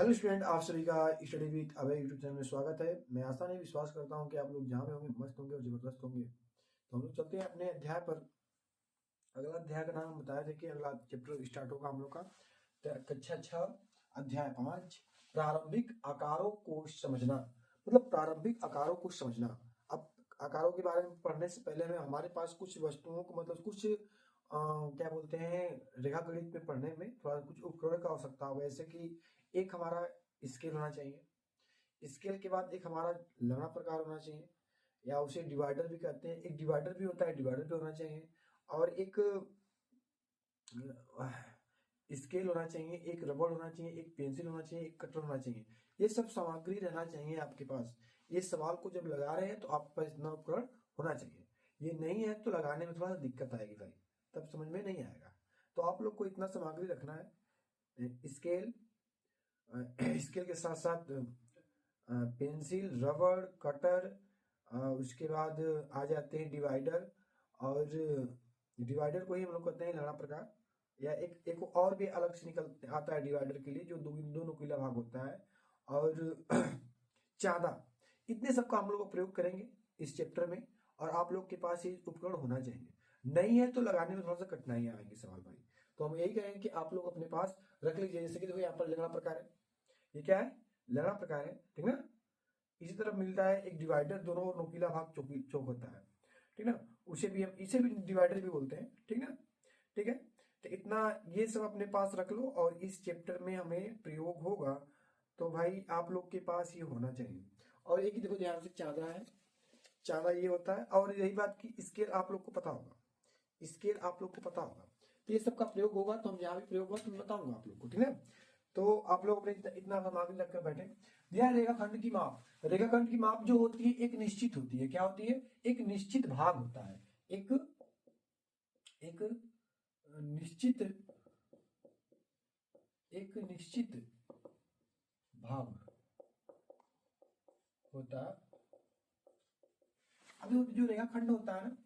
Hello student, आप सभी का study with Abhay YouTube channel में स्वागत है। मैं आशा नहीं विश्वास करता हूं कि आप लोग जहां पे होंगे मस्त होंगे और जबरदस्त होंगे। तो हम लोग चलते हैं अपने अध्याय पर। अगला अध्याय का नाम बताया था कि अगला चैप्टर स्टार्ट होगा हम लोग का कक्षा 6 अध्याय 5 प्रारंभिक आकारों को समझना। मतलब प्रारंभिक आकारों को समझना। अब आकारों के बारे में पढ़ने से पहले हमें हमारे पास कुछ वस्तुओं को मतलब कुछ क्या बोलते हैं रेखा गणित में पढ़ने में थोड़ा कुछ उपकरण का आवश्यकता होगा। जैसे कि एक हमारा स्केल होना चाहिए। स्केल के बाद एक हमारा लंबा प्रकार होना चाहिए, या उसे डिवाइडर भी कहते हैं। एक डिवाइडर भी होता है, डिवाइडर भी होना चाहिए। और एक स्केल होना चाहिए, एक रबड़ होना चाहिए, एक पेंसिल होना चाहिए, एक कटर होना चाहिए। ये सब सामग्री रहना चाहिए आपके पास। ये सवाल को जब लगा रहे हैं तो आपके पास इतना उपकरण होना चाहिए। ये नहीं है तो लगाने में थोड़ा सा दिक्कत आएगी भाई, तब समझ में नहीं आएगा। तो आप लोग को इतना सामग्री रखना है। स्केल, स्केल के साथ साथ पेंसिल, रबड़, कटर, उसके बाद आ जाते हैं डिवाइडर। और डिवाइडर को ही हम लोग कहते हैं लड़ा प्रकार। या एक एक और भी अलग से निकल आता है डिवाइडर के लिए, जो दो नुकीला भाग होता है। और चांदा। इतने सब का हम लोग प्रयोग करेंगे इस चैप्टर में। और आप लोग के पास ये उपकरण होना चाहिए। नहीं है तो लगाने में थोड़ा सा कठिनाइयां आएंगी सवाल भाई। तो हम यही कहेंगे कि आप लोग अपने पास रख लीजिए। जैसे कि देखो यहाँ पर लगना प्रकार है, ये क्या है, लड़ा प्रकार है, ठीक ना। इसी तरह मिलता है एक डिवाइडर, दोनों ओर नुकीला भाग चौक होता है, ठीक ना। उसे भी हम इसे भी डिवाइडर भी बोलते हैं, ठीक ना। ठीक है, तो इतना ये सब अपने पास रख लो और इस चैप्टर में हमें प्रयोग होगा तो भाई आप लोग के पास ये होना चाहिए। और एक ही देखो ध्यान से, चांदा है, चांदा ये होता है। और यही बात की स्केल आप लोग को पता होगा, स्केल आप लोग को पता होगा। तो ये सब का प्रयोग होगा, तो हम जहाँ भी प्रयोग होगा तो मैं बताऊंगा आप लोग को, ठीक है। तो आप लोग अपने इतना सामग्री रखकर बैठे। दिया है रेखाखंड की माप। रेखाखंड की माप जो होती है एक निश्चित होती है। क्या होती है? एक निश्चित भाग होता है। एक एक निश्चित एक निश्चित भाग होता है। अभी जो रेखाखंड होता है ना,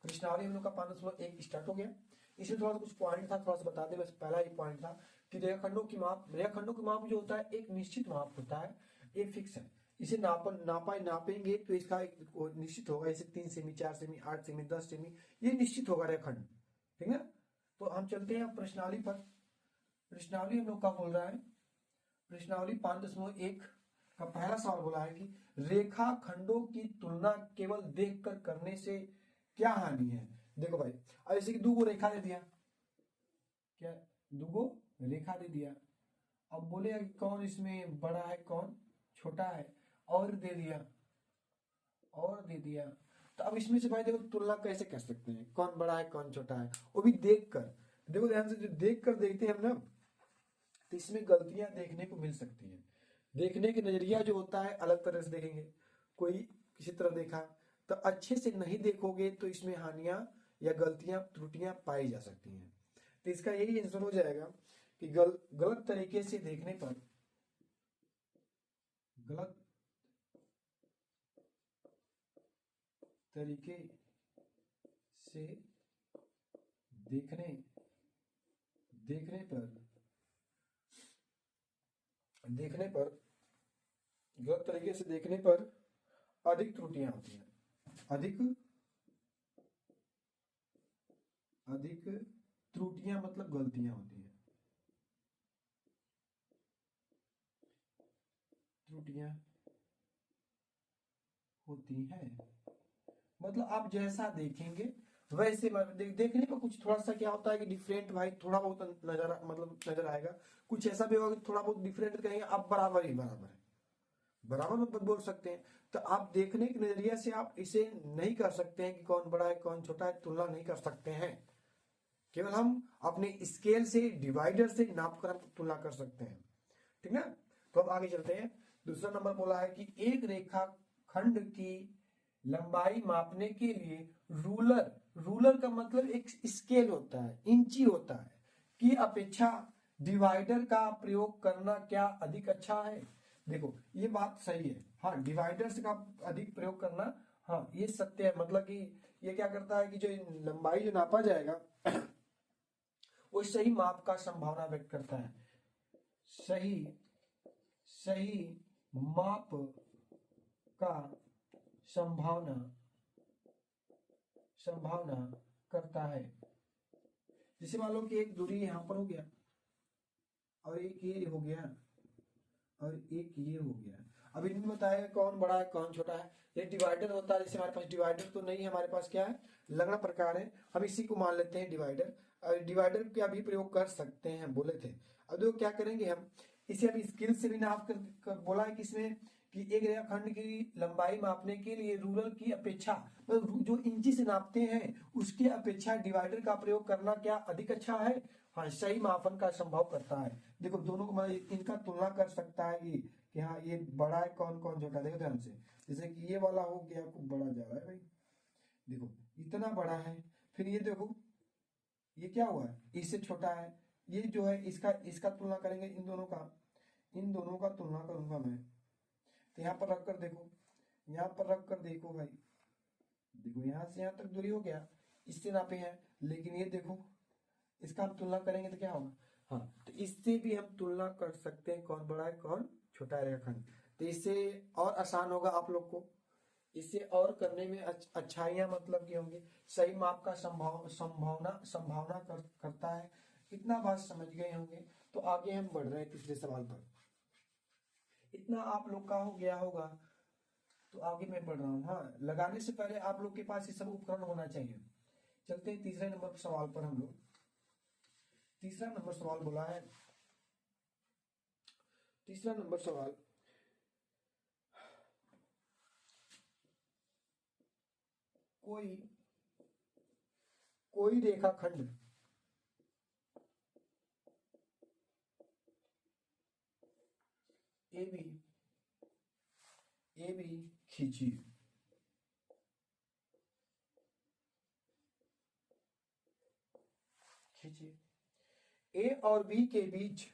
कृष्णावली हम लोग का 5.1 स्टार्ट हो गया। इसमें थोड़ा सा कुछ पॉइंट था, थोड़ा सा बता दे। बस पहला एक पॉइंट था कि रेखाखंडों की माप जो होता है एक निश्चित माप होता है, ये फिक्स है। इसे नापेंगे तो इसका एक निश्चित होगा। जैसे 3 सेमी, 4 सेमी, 8 सेमी, 10 सेमी, ये निश्चित होगा रेखाखंड, ठीक है। तो हम चलते हैं प्रश्नावली पर। प्रश्नावली हम लोग का बोल रहा है, प्रश्नावली 5.1 का पहला सवाल बोला है कि रेखा खंडों की तुलना केवल देखकर करने से क्या हानि है। देखो भाई, अब जैसे कि दो गो रेखा दे दिया, क्या दो गो रेखा दे दिया। अब बोलेगा कि कौन इसमें बड़ा है कौन छोटा है, और दे दिया, और दे दिया। तो अब इसमें से भाई देखो तुलना कैसे कर सकते हैं, कौन बड़ा है कौन छोटा है, वो भी देख कर। देखो ध्यान से, जो देख कर देखते हैं हम ना, तो इसमें गलतियां देखने को मिल सकती हैं। देखने के नजरिया जो होता है अलग तरह से देखेंगे। कोई किसी तरह देखा, तो अच्छे से नहीं देखोगे तो इसमें हानियां या गलतियां त्रुटियां पाई जा सकती हैं। तो इसका यही आंसर हो जाएगा कि गलत तरीके से देखने पर, गलत तरीके से देखने देखने पर देखने पर गलत तरीके से देखने पर अधिक त्रुटियां होती हैं। अधिक अधिक त्रुटियां मतलब गलतियां होती हैं। त्रुटियां होती हैं मतलब आप जैसा देखेंगे वैसे देखने पर कुछ थोड़ा सा क्या होता है कि डिफरेंट भाई थोड़ा बहुत नजर मतलब नजर आएगा। कुछ ऐसा भी होगा कि थोड़ा बहुत डिफरेंट कहेंगे, आप बराबर ही बराबर है, बराबर मतलब बोल सकते हैं। तो आप देखने के नजरिए से आप इसे नहीं कर सकते हैं कि कौन बड़ा है कौन छोटा है, तुलना नहीं कर सकते हैं। केवल हम अपने स्केल से, डिवाइडर से नाप कर हम तुलना कर सकते हैं, ठीक ना। तो अब आगे चलते हैं। दूसरा नंबर बोला है कि एक रेखा खंड की लंबाई मापने के लिए रूलर, रूलर का मतलब एक स्केल होता है, इंची होता है, की अपेक्षा डिवाइडर का प्रयोग करना क्या अधिक अच्छा है। देखो ये बात सही है, हाँ डिवाइडर्स का अधिक प्रयोग करना, हाँ ये सत्य है। मतलब कि ये क्या करता है कि जो लंबाई जो नापा जाएगा वो सही माप का संभावना व्यक्त करता है। सही सही माप का संभावना संभावना करता है। जैसे मान लो कि एक दूरी यहाँ पर हो गया और एक ये हो गया और एक ये हो गया। अब इनमें बताया कौन बड़ा है कौन छोटा है। ये डिवाइडर होता है, जैसे हमारे पास डिवाइडर तो नहीं है, हमारे पास क्या है, लगना प्रकार है, हम इसी को मान लेते हैं डिवाइडर। और डिवाइडर का भी प्रयोग कर सकते हैं बोले थे। अब देखो क्या करेंगे हम, इसे अभी स्केल से भी नाप कर बोला है किसमें कि एक रेखाखंड की लंबाई मापने के लिए रूलर की अपेक्षा, मतलब जो इंची से नापते हैं उसकी अपेक्षा डिवाइडर का प्रयोग करना क्या अधिक अच्छा है। हाँ, सही मापन का संभव करता है। देखो दोनों को मतलब इनका तुलना कर सकता है ये कि हाँ ये बड़ा है कौन कौन छोटा। देखो ध्यान से, जैसे कि ये वाला हो गया खूब बड़ा जा रहा है भाई, देखो इतना बड़ा है। फिर ये देखो ये क्या हुआ है, इससे छोटा है। ये जो है इसका इसका तुलना करेंगे, इन दोनों का तुलना करूंगा मैं। तो यहाँ पर रख कर देखो, यहाँ पर रख कर देखो भाई, देखो यहाँ से यहाँ तक दूरी हो गया, इससे नापे हैं। लेकिन ये देखो इसका हम तुलना करेंगे तो क्या होगा, हाँ तो इससे भी हम तुलना कर सकते हैं कौन बड़ा है कौन छोटा है रेखाखंड। तो इससे और आसान होगा आप लोग को, इससे और करने में अच्छाइयाँ मतलब की होंगी। सही माप का संभावना करता है। इतना बात समझ गए होंगे। तो आगे हम बढ़ रहे हैं तीसरे सवाल पर। इतना आप लोग का हो गया होगा, तो आगे मैं बढ़ रहा हूँ। हाँ, लगाने से पहले आप लोग के पास ये सब उपकरण होना चाहिए। चलते हैं तीसरे नंबर सवाल पर हम लोग। तीसरा नंबर सवाल बोला है, तीसरा नंबर सवाल, कोई कोई रेखाखंड ए बी खींचिए। खींचिए। ए और बी के बीच,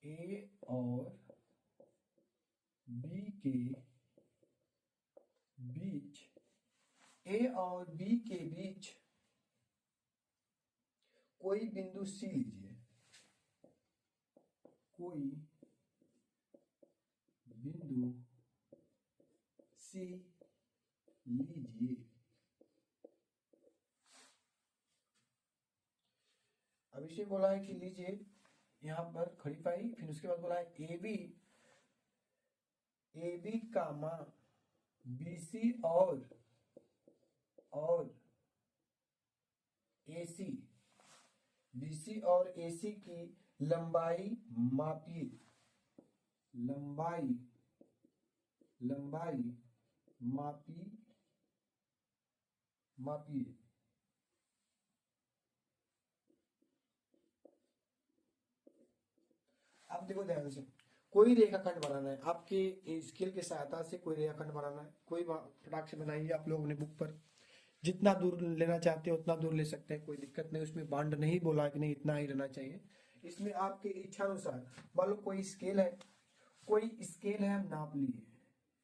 ए और बी के बीच, ए और बी के बीच कोई बिंदु सी लीजिए। कोई बिंदु सी लीजिए। अब इसे बोला है कि लीजिए, यहां पर खड़ी पाई, फिर उसके बाद बोला है A B comma B C और ए सी, बी सी और ए सी की लंबाई मापिए। लंबाई लंबाई मापिए। अब देखो ध्यान से, कोई रेखाखंड बनाना है आपके स्केल की सहायता से, कोई रेखाखंड बनाना है, कोई फटाक से बनाइए आप लोग अपने बुक पर। जितना दूर लेना चाहते हो उतना दूर ले सकते हैं, कोई दिक्कत नहीं। उसमें बांड नहीं बोला कि नहीं इतना ही रहना चाहिए, इसमें आपके इच्छा अनुसार। मान लो कोई स्केल है, हम नाप लिए,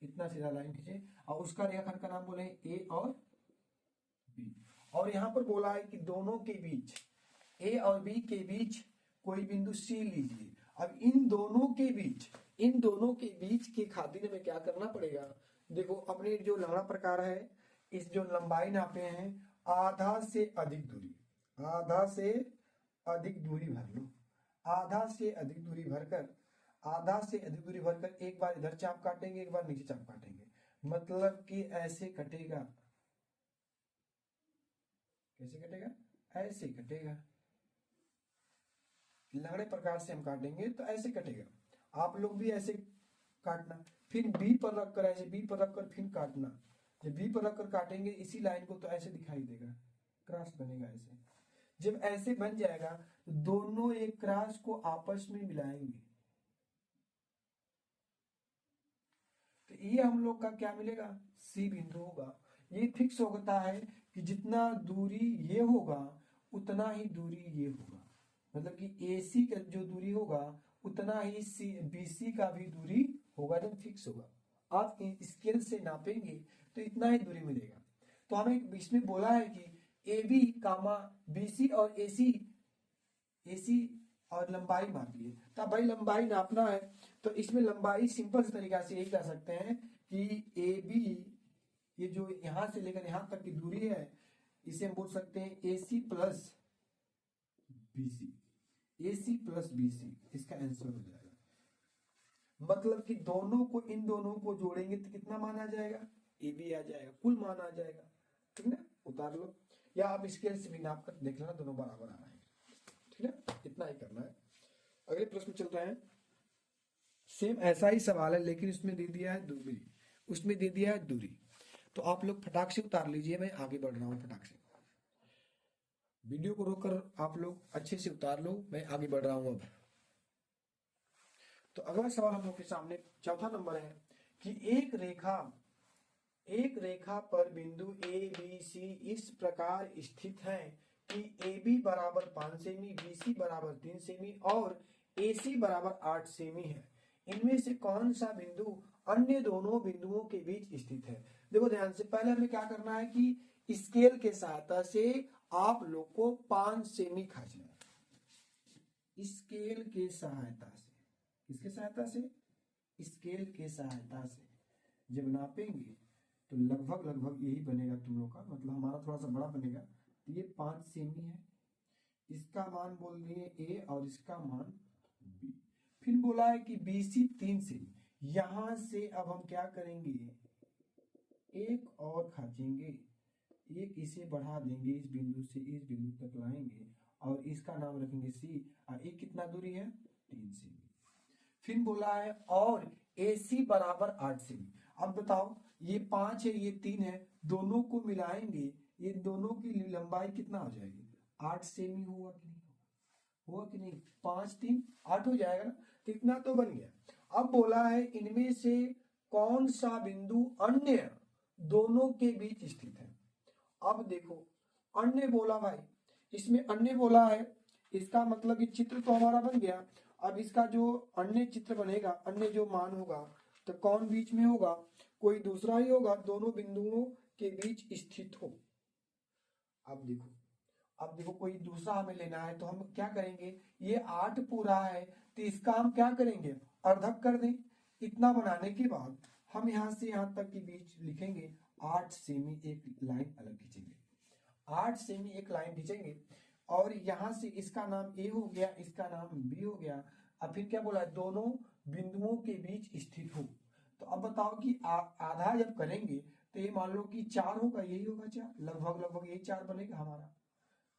इतना सीधा लाइन खींचे और उसका रेखाखंड का नाम बोले ए और बी। और यहाँ पर बोला है कि दोनों के बीच, ए और बी के बीच कोई बिंदु सी लीजिए। अब इन दोनों के बीच के खातिर में क्या करना पड़ेगा, देखो अपने जो लंबा प्रकार है, इस जो लंबाई नापे हैं आधा से अधिक दूरी, आधा से अधिक दूरी भर लो। आधा से अधिक दूरी भरकर एक बार इधर चाप काटेंगे, एक बार नीचे चाप काटेंगे। मतलब कि ऐसे कटेगा, कैसे कटेगा, ऐसे कटेगा। लंगड़े प्रकार से हम काटेंगे तो ऐसे कटेगा। आप लोग भी ऐसे काटना, फिर बी पर रखकर ऐसे, बी पर रखकर फिर काटना। जब बी पर रखकर काटेंगे इसी लाइन को तो ऐसे दिखाई देगा, क्रॉस बनेगा ऐसे। जब ऐसे बन जाएगा तो दोनों एक क्रॉस को आपस में मिलाएंगे, तो ये हम लोग का क्या मिलेगा, सी बिंदु होगा। ये फिक्स होता है कि जितना दूरी ये होगा उतना ही दूरी ये होगा। मतलब कि AC का जो दूरी होगा उतना ही BC का भी दूरी होगा, जब फिक्स होगा। आप स्केल से नापेंगे तो इतना ही दूरी मिलेगा। तो हमें इसमें बोला है कि AB कामा BC और AC और लंबाई माप लिए। तो अब भाई लंबाई नापना है तो इसमें लंबाई सिंपल से तरीका से यही कर सकते हैं कि ए बी, ये जो यहां से लेकर यहां तक की दूरी है, इसे हम बोल सकते हैं ए सी प्लस बी सी, ए सी प्लस बी सी, इसका आंसर हो जाएगा। मतलब कि दोनों को, इन दोनों को जोड़ेंगे तो कितना मान आ जाएगा, ए बी आ जाएगा, कुल मान आ जाएगा। ठीक है, उतार लो या आप स्केल से भी नाप कर देख लेना, दोनों बराबर आ रहे हैं। ठीक है, इतना ही करना है। अगले प्रश्न चल रहे हैं। सेम ऐसा ही सवाल है लेकिन उसमें दे दिया है दूरी, उसमें दे दिया है दूरी। तो आप लोग फटाक से उतार लीजिए, मैं आगे बढ़ रहा हूँ। फटाक से वीडियो को रोककर आप लोग अच्छे से उतार लो, मैं आगे बढ़ रहा हूँ अब। तो अगला सवाल हम लोग के सामने चौथा नंबर है कि एक रेखा पर बिंदु ए बी सी इस प्रकार स्थित है कि ए बी बराबर 5 सेमी, बी सी बराबर 3 सेमी और ए सी बराबर 8 सेमी है। इनमें से कौन सा बिंदु अन्य दोनों बिंदुओं के बीच स्थित है। देखो ध्यान से, पहले हमें क्या करना है कि स्केल के सहायता से आप लोग को 5 सेमी खींचना है। स्केल के सहायता से, किसके सहायता से, स्केल के सहायता से जब नापेंगे तो लगभग लगभग यही बनेगा तुम लोग का, मतलब हमारा थोड़ा सा बड़ा बनेगा। तो ये 5 सेमी है, इसका मान बोल दिए ए और इसका मान बी। फिर बोला है कि बी सी 3 सेमी। यहां से अब हम क्या करेंगे, एक और खींचेंगे, एक इसे बढ़ा देंगे, इस बिंदु से इस बिंदु तक लाएंगे और इसका नाम रखेंगे सी। और ये कितना दूरी है, 3 सेमी। फिर बोला है और ए सी बराबर 8 सेमी। अब बताओ, ये 5 है ये 3 है, दोनों को मिलाएंगे, ये दोनों की लंबाई कितना हो जाएगी, 8 सेमी होगा कि नहीं, होगा कि नहीं, 5 3 8 हो जाएगा ना। तो इतना तो बन गया। अब बोला है इनमें से कौन सा बिंदु अन्य दोनों के बीच स्थित है। अब देखो, अन्य बोला भाई, इसमें अन्य बोला है, इसका मतलब ये चित्र तो हमारा बन गया। अब इसका जो अन्य चित्र बनेगा, अन्य जो मान होगा, तो कौन बीच में होगा, कोई दूसरा ही होगा, दोनों बिंदुओं के बीच स्थित हो। अब देखो कोई दूसरा हमें लेना है तो हम क्या करेंगे, ये 8 पूरा है तो इसका हम क्या करेंगे, अर्धक कर दें। इतना बनाने के बाद हम यहाँ से यहाँ तक के बीच लिखेंगे 8 सेमी, एक लाइन अलग खींचेंगे, 8 सेमी एक लाइन खींचेंगे। और यहां से इसका नाम ए हो गया, इसका नाम बी हो गया। अब फिर क्या बोला है, दोनों बिंदुओं के बीच स्थित हो। तो अब बताओ कि आधा जब करेंगे तो ये मान लो कि 4 होगा, यही होगा 4, लगभग लगभग यही 4 बनेगा हमारा।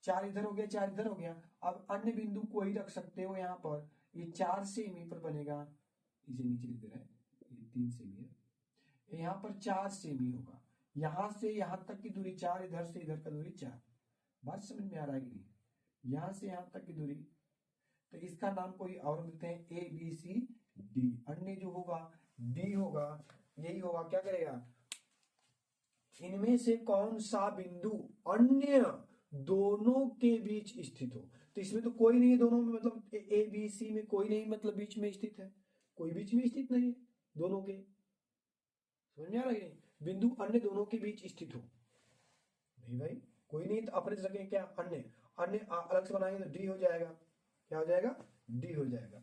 4 इधर हो गया, 4 इधर हो गया। अब अन्य बिंदु कोई रख सकते हो यहाँ पर, ये 4 सेमी पर बनेगा, इसे नीचे लिख दे रहे हैं, ये 3 सेमी है, यहाँ पर 4 सेमी होगा। यहां से यहां तक की दूरी 4, इधर से इधर का दूरी 4। बात समझ में आ रहा है कि नहीं, यहां से यहां तक की दूरी। तो इसका नाम कोई और देते हैं, ए बी सी डी। अन्य जो होगा डी होगा, यही होगा, क्या करेगा, इनमें से कौन सा बिंदु अन्य दोनों के बीच स्थित हो। तो इसमें तो कोई नहीं है दोनों में, मतलब ए बी सी में कोई नहीं, मतलब बीच में स्थित है, कोई बीच में स्थित नहीं है दोनों के। समझ में आ रहा है, बिंदु अन्य दोनों के बीच स्थित हो, नहीं भाई कोई नहीं, तो अपने से क्या, अन्य, अन्य अलग से बनाएंगे तो डी हो जाएगा, क्या हो जाएगा, डी हो जाएगा।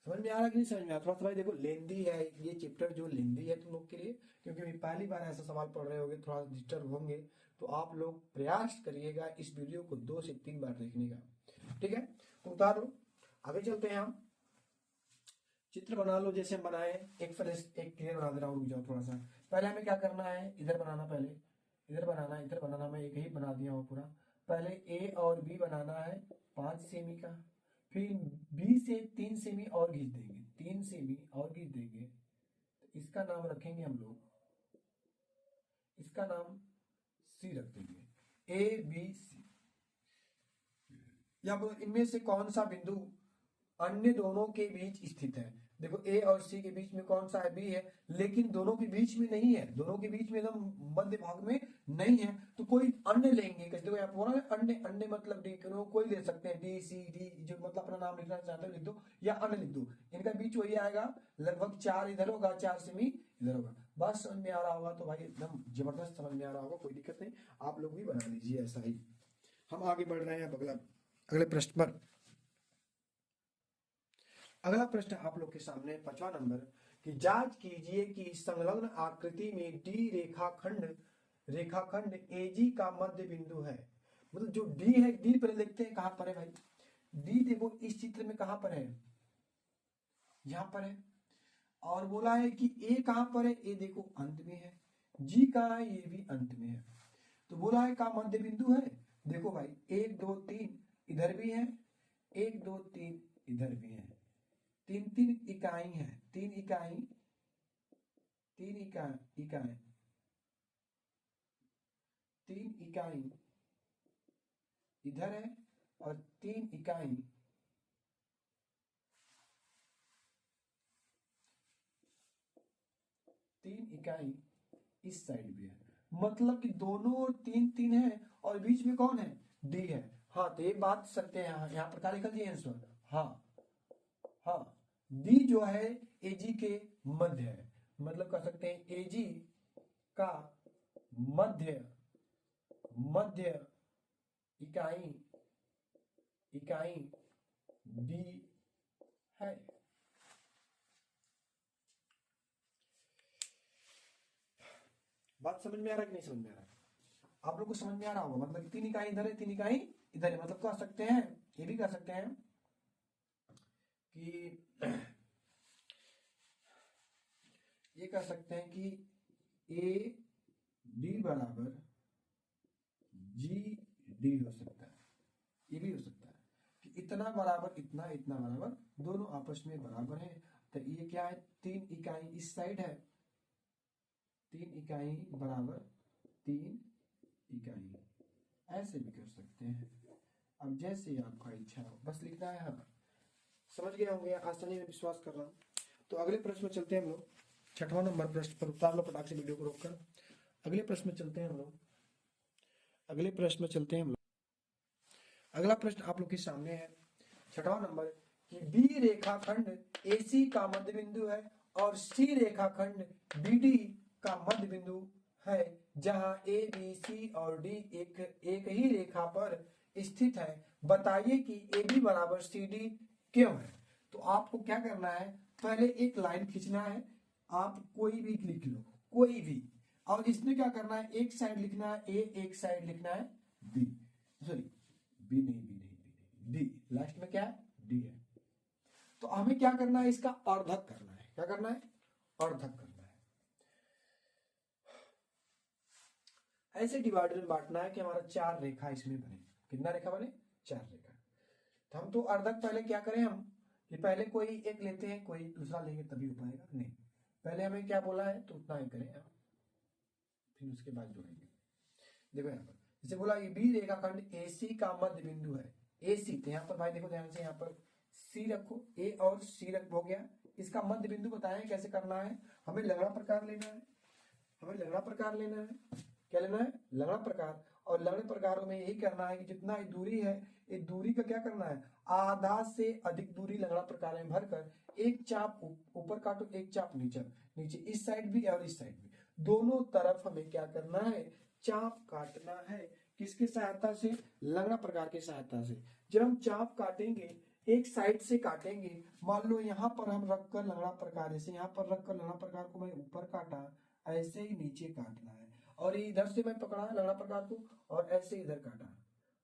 समझ में आ रहा कि नहीं समझ में आ रहा, थोड़ा सा भाई देखो लेंदी है ये चैप्टर, जो लेंदी है तुम लोग के लिए, क्योंकि अभी पहली बार ऐसा सवाल पढ़ रहे होंगे, थोड़ा डिस्टर्ब होंगे। तो आप लोग प्रयास करिएगा इस वीडियो को 2 से 3 बार देखने का, ठीक है। तो उतार लो, आगे चलते हैं हम। चित्र बना लो जैसे हम बनाए, एक क्लियर बना दे रहा हूँ, रुक जाओ थोड़ा सा। पहले हमें क्या करना है, इधर बनाना, पहले इधर बनाना, इधर बनाना, मैं एक ही बना दिया हूँ पूरा। पहले ए और बी बनाना है 5 सेमी का, फिर बी से 3 सेमी और खींच देंगे, 3 सेमी और खींच देंगे। तो इसका नाम रखेंगे हम लोग, इसका नाम सी रख देंगे, ए बी सी। या इनमें से कौन सा बिंदु अन्य दोनों के बीच स्थित है। देखो ए और सी के बीच में कौन सा है, बी है, लेकिन दोनों के बीच में नहीं है, दोनों के बीच में एकदम मध्य भाग में नहीं है। तो कोई अन्य लेंगे, देखो यहाँ बोला ना अन्य, अन्य मतलब डी, कोई ले सकते हैं, डी सी डी, जो मतलब अपना नाम लिखना चाहते हो लिख दो, या अन्य लिख दो। इनका बीच वही आएगा, लगभग 4 इधर होगा, 4 सेमी इधर होगा। बस समझ में आ रहा होगा तो भाई एकदम जबरदस्त समझ में आ रहा होगा, कोई दिक्कत नहीं, आप लोग भी बना लीजिए ऐसा ही। हम आगे बढ़ रहे हैं अब अगले प्रश्न पर। अगला प्रश्न आप लोग के सामने 5वां नंबर कि जांच कीजिए कि संलग्न आकृति में डी रेखाखंड एजी का मध्य बिंदु है। मतलब जो डी है, डी पर लिखते हैं कहां पर है भाई, डी देखो इस चित्र में कहां पर है, यहां पर है। और बोला है कि ए कहां पर है, ए देखो अंत में है, जी कहां है, ये भी अंत में है। तो बोला है का मध्य बिंदु है। देखो भाई 1 2 3 इधर भी है, 1 2 3 इधर भी है, 3 3 इकाई है, 3 इकाई, 3 इकाई इधर है और 3 इकाई इस साइड भी है। मतलब कि दोनों 3 3 है और बीच में कौन है, डी है। हाँ तो एक बात सकते हैं, यहाँ पर क्या लिखा जी आंसर, हाँ हाँ डी जो है एजी के मध्य है। मतलब कह सकते हैं एजी का मध्य इकाई डी है। बात समझ में आ रहा है कि नहीं समझ में आ रहा है? आप लोग को समझ में आ रहा होगा। मतलब 3 इकाई इधर है, 3 इकाई इधर है। मतलब कह सकते हैं, ये भी कह सकते हैं कि ये कह सकते हैं कि ए डी बराबर जी डी हो सकता है। ये भी हो सकता है कि इतना बराबर इतना, इतना बराबर, दोनों आपस में बराबर है। तो ये क्या है, 3 इकाई इस साइड है, 3 इकाई बराबर 3 इकाई, ऐसे भी कर सकते हैं। अब जैसे आपका इच्छा हो, बस लिखना है। हाँ समझ गए होंगे, आसानी में विश्वास कर रहा हूँ। तो अगले प्रश्न में चलते हैं हम लोग। 6वां नंबर प्रश्न पर उतार लो पटाख से वीडियो को रोककर। अगले प्रश्न में चलते हैं हम लोग। अगला प्रश्न आप लोग के सामने है 6वां नंबर कि बी रेखाखंड AC का मध्य बिंदु है और सी रेखाखंड BD का मध्य बिंदु है, जहां A B C और D एक ही रेखा पर स्थित है। बताइए कि AB बराबर CD क्यों है। तो आपको क्या करना है, पहले एक लाइन खींचना है। आप कोई भी लिख लो, कोई भी। और इसमें क्या करना है, एक साइड लिखना है A, एक साइड लिखना है B, सॉरी बी नहीं, डी। लास्ट में क्या है, डी है। तो हमें क्या करना है, इसका अर्धक करना है। क्या करना है, अर्धक करना है। ऐसे डिवाइडर में बांटना है कि हमारा 4 रेखा इसमें बने। कितना रेखा बने, 4 रेखा। तो हम तो अर्धक पहले क्या करें हम, कि पहले कोई एक लेते हैं, कोई दूसरा लेंगे तभी हो पाएगा। नहीं, पहले हमें क्या बोला है तो उतना ही करें, फिर उसके बाद जोड़ेंगे। देखो यहाँ पर जैसे बोला ये बी रेखाखंड AC का मध्य बिंदु है, AC। तो यहाँ पर भाई देखो ध्यान से, यहाँ पर C रखो, A और C रख हो गया। इसका मध्य बिंदु बताएं कैसे करना है। हमें लगड़ा प्रकार लेना है, क्या लेना है, लगड़ा प्रकार। और लगड़े प्रकारों में यही करना है कि जितना ये दूरी है, इस दूरी का क्या करना है, आधा से अधिक दूरी लगड़ा प्रकार में भरकर एक चाप ऊपर काटो, एक चाप नीचे, इस साइड भी और इस साइड भी, दोनों तरफ हमें क्या करना है, चाप काटना है। किसकी सहायता से, लगड़ा प्रकार की सहायता से। जब हम चाप काटेंगे, एक साइड से काटेंगे। मान लो यहाँ पर हम रखकर लगड़ा प्रकार, जैसे यहाँ पर रखकर लगड़ा प्रकार को मैं ऊपर काटा, ऐसे ही नीचे काटना है। और इधर से मैं पकड़ा लगड़ा प्रकार को और ऐसे इधर काटा,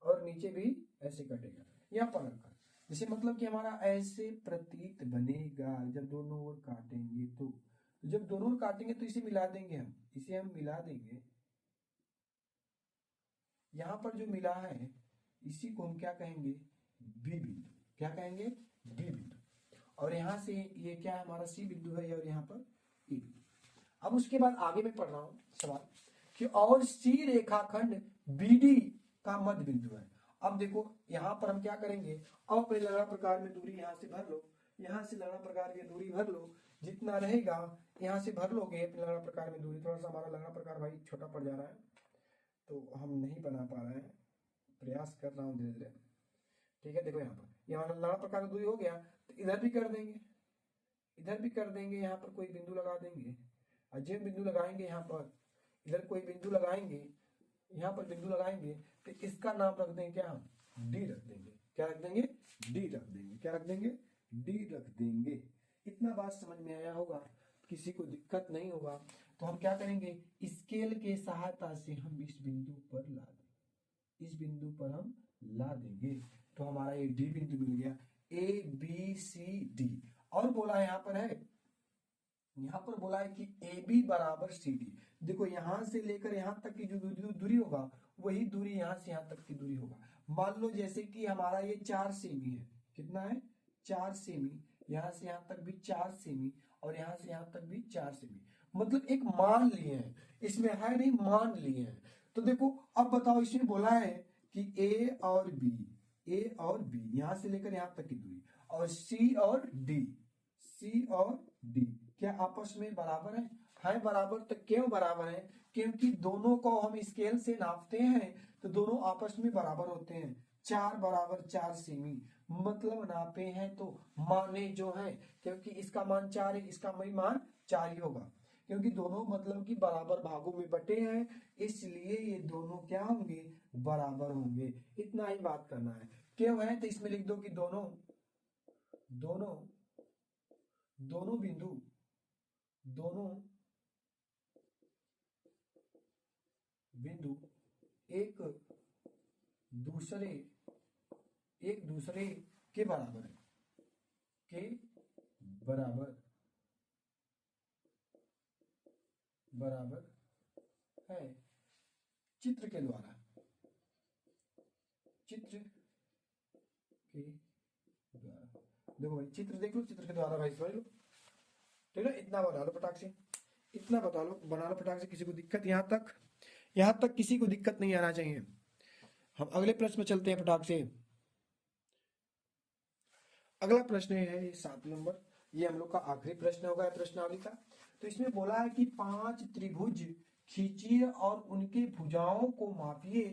और नीचे भी ऐसे कटेगा यहाँ पर रखकर। जैसे मतलब कि हमारा ऐसे प्रतीत बनेगा जब दोनों ओर काटेंगे। तो जब दोनों ओर काटेंगे तो इसे मिला देंगे, इसे हम मिला देंगे। यहाँ पर जो मिला है इसी को हम क्या कहेंगे, बी बिंदु। क्या कहेंगे, बी बिंदु। और यहाँ से ये क्या है, हमारा सी बिंदु है, और यहाँ पर ई बिंदु। अब उसके बाद आगे मैं पढ़ रहा हूं सवाल कि और सी रेखाखंड BD का मध्य बिंदु है। अब देखो यहाँ पर हम क्या करेंगे, अब अपने लगड़ा प्रकार में दूरी यहाँ से भर लो, यहाँ से लगड़ा प्रकार की दूरी भर लो, जितना रहेगा यहाँ से भर लोगे अपने लगड़ा प्रकार में दूरी। थोड़ा सा हमारा लगड़ा प्रकार भाई छोटा पड़ जा रहा है, तो हम नहीं बना पा रहे हैं, प्रयास कर रहा हूँ धीरे धीरे। ठीक है, देखो यहाँ पर ये हमारा लगड़ा प्रकार दूरी हो गया, तो इधर भी कर देंगे, यहाँ पर कोई बिंदु लगा देंगे। और जो बिंदु लगाएंगे यहाँ पर, इधर कोई बिंदु लगाएंगे, यहाँ पर बिंदु लगाएंगे, तो इसका नाम रख देंगे क्या, हम डी रख देंगे। क्या रख देंगे, डी रख देंगे। क्या रख देंगे, डी रख देंगे। इतना बात समझ में आया होगा, किसी को दिक्कत नहीं होगा। तो हम क्या करेंगे, स्केल के सहायता से हम इस बिंदु पर ला देंगे, इस बिंदु पर हम ला देंगे। तो हमारा ये डी बिंदु मिल गया, ए बी सी डी। और बोला यहाँ पर है, यहाँ पर बोला है कि ए बी बराबर सी डी। देखो यहां से लेकर यहां तक की जो दूरी होगा वही दूरी यहां से यहां तक की दूरी होगा। मान लो जैसे कि हमारा ये 4 सेमी है, कितना है 4 सेमी, यहां से यहां तक भी 4 सेमी और यहां से यहां तक भी 4 सेमी, मतलब एक मान लिए हैं, इसमें है नहीं, मान लिए हैं। तो देखो अब बताओ, इसमें बोला है कि ए और बी, ए और बी यहां से लेकर यहां तक की दूरी, और सी और डी, सी और डी क्या आपस में बराबर है बराबर। तो क्यों बराबर है, क्योंकि दोनों को हम स्केल से नापते हैं तो दोनों आपस में बराबर होते हैं। 4 बराबर 4 सेमी, मतलब नापे हैं तो माने जो है, क्योंकि इसका मान 4 है, इसका भी मान 4 ही होगा, क्योंकि दोनों मतलब कि बराबर भागों में बटे हैं, इसलिए ये दोनों क्या होंगे, बराबर होंगे। इतना ही बात करना है। क्यों है तो इसमें लिख दो कि दोनों दोनों दोनों बिंदु एक दूसरे के बराबर है, के बराबर है। चित्र के द्वारा देखो भाई, चित्र देख लो, चित्र के द्वारा भाई समझ लो, ठीक है। इतना बना लो फटाक से, इतना बना लो फटाक से, किसी को दिक्कत यहाँ तक किसी को दिक्कत नहीं आना चाहिए। हम अगले प्रश्न में चलते हैं फटाक से। अगला प्रश्न है 7 नंबर, ये हम लोग का आखिरी प्रश्न होगा प्रश्नावली का। तो इसमें बोला है कि 5 त्रिभुज खींचिए और उनके भुजाओं को मापिए,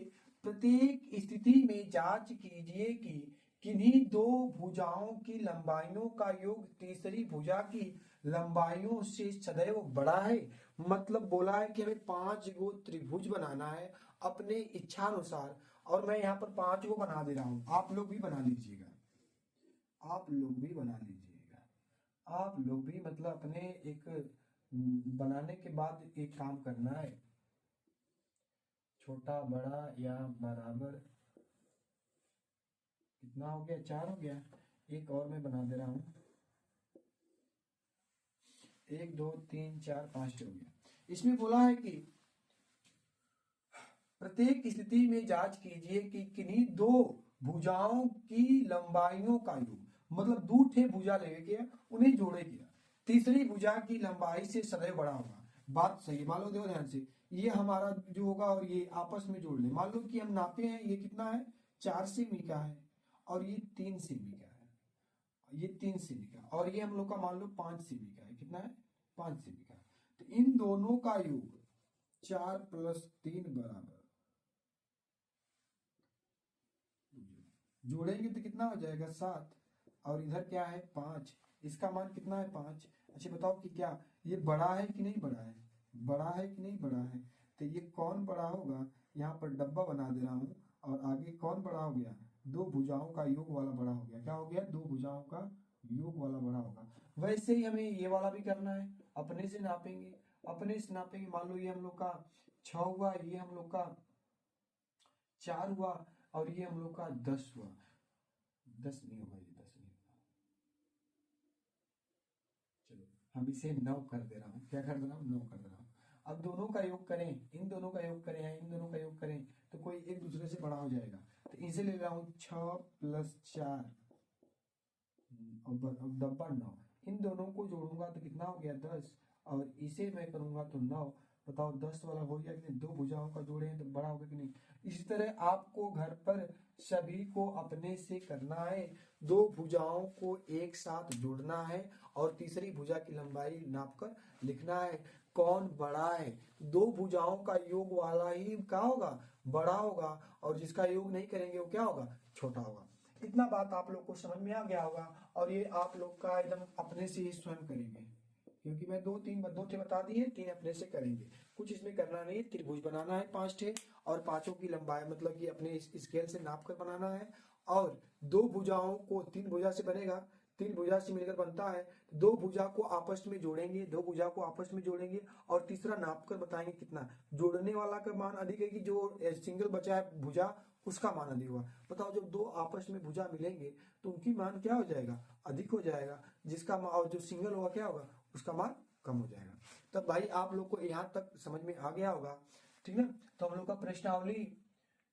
प्रत्येक स्थिति में जांच कीजिए कि किन्हीं 2 भुजाओं की लंबाइयों का योग तीसरी भुजा की लंबाइयों से सदैव बड़ा है। मतलब बोला है कि हमें 5 गो त्रिभुज बनाना है अपने इच्छा अनुसार, और मैं यहाँ पर 5 गो बना दे रहा हूँ, आप लोग भी बना लीजिएगा, आप लोग भी बना लीजिएगा, आप लोग भी मतलब अपने एक बनाने के बाद एक काम करना है, छोटा बड़ा या बराबर। कितना हो गया, 4 हो गया। एक और मैं बना दे रहा हूं, 1 2 3 4 5 हो गया। इसमें बोला है कि प्रत्येक स्थिति में जांच कीजिए कि किन्हीं 2 भुजाओं की लंबाइयों का योग, मतलब 2 ठे भुजा ले गया, उन्हें जोड़े गया, तीसरी भुजा की लंबाई से सदैव बड़ा होगा। बात सही, मान लो देखो ध्यान से, ये हमारा जो होगा और ये आपस में जोड़ ले। मान लो कि हम नापे हैं, ये कितना है 4 सेमी का है और ये 3 सेमी का है, ये 3 सेमी का, और ये हम लोग का मान लो 5 सेमी का है। कितना है 5 सेमी का। तो इन दोनों का योग 4 + 3 बराबर, जोड़ेंगे तो कितना हो जाएगा 7, और इधर क्या है 5, इसका मान कितना है 5। अच्छा बताओ कि क्या ये बड़ा है कि नहीं बड़ा है, बड़ा है कि नहीं बड़ा है। तो ये कौन बड़ा होगा, यहाँ पर डब्बा बना दे रहा हूँ, और आगे कौन बड़ा हो गया, 2 भुजाओं का योग वाला बड़ा हो गया। क्या हो गया, 2 भुजाओं का योग वाला बड़ा होगा। वैसे ही हमें ये वाला भी करना है, अपने से नापेंगे, अपने से नापेंगे। मान लो ये हम लोग का 6 हुआ, ये हम लोग का 4 हुआ, और ये हम लोग का 10 हुआ। 10 नहीं होगा, ये 10 नहीं होगा। चलो हम इसे 9 कर दे रहा हूँ, क्या कर दे रहा हूँ 9 कर दे रहा हूँ। अब दोनों का योग करें, इन दोनों का योग करें या इन दोनों का योग करें तो कोई एक दूसरे से बड़ा हो जाएगा। तो इसे ले रहा हूँ 6 + 4 और डब्बा 9, इन दोनों को जोड़ूंगा तो कितना हो गया 10, और इसे मैं करूंगा तो 9। बताओ 10 वाला हो गया कि नहीं, 2 भुजाओं का जोड़े हैं तो बड़ा होगा कि नहीं। इसी तरह आपको घर पर सभी को अपने से करना है, 2 भुजाओं को एक साथ जोड़ना है और तीसरी भुजा की लंबाई नापकर लिखना है कौन बड़ा है। 2 भुजाओं का योग वाला ही क्या होगा, बड़ा होगा, और जिसका योग नहीं करेंगे वो क्या होगा, छोटा होगा। इतना बात आप लोग को समझ में आ गया होगा, और ये आप लोग का एकदम अपने से ही स्वयं करेंगे, क्योंकि मैं 2 ठे बता दिए, 3 अपने से करेंगे। कुछ इसमें करना नहीं है, त्रिभुज बनाना है 5 ठे, और पांचों की लंबाई मतलब कि अपने स्केल से नाप कर बनाना है, और 2 भुजाओं को 3 भुजा से बनेगा, 3 भुजा से मिलकर बनता है, तो 2 भुजा को आपस में जोड़ेंगे, 2 भुजा को आपस में जोड़ेंगे और तीसरा नाप कर बताएंगे कितना। जोड़ने वाला का मान अधिक है कि जो सिंगल बचा है भुजा उसका मान अधिक हुआ। बताओ जब 2 आपस में भुजा मिलेंगे तो उनकी मान क्या हो जाएगा, अधिक हो जाएगा, जिसका और जो सिंगल होगा क्या होगा, उसका मान कम हो जाएगा। तब भाई आप लोग को यहाँ तक समझ में आ गया होगा, ठीक ना। तो हम लोग का प्रश्नावली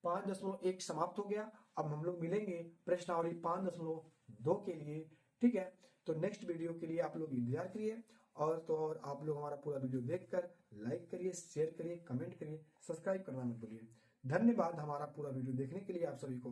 5.1 समाप्त हो गया। अब हम लोग मिलेंगे प्रश्नावली 5.2 के लिए, ठीक है। तो नेक्स्ट वीडियो के लिए आप लोग इंतजार करिए, और आप लोग हमारा पूरा वीडियो देखकर लाइक करिए, शेयर करिए, कमेंट करिए, सब्सक्राइब करना मत भूलिए। धन्यवाद हमारा पूरा वीडियो देखने के लिए आप सभी को।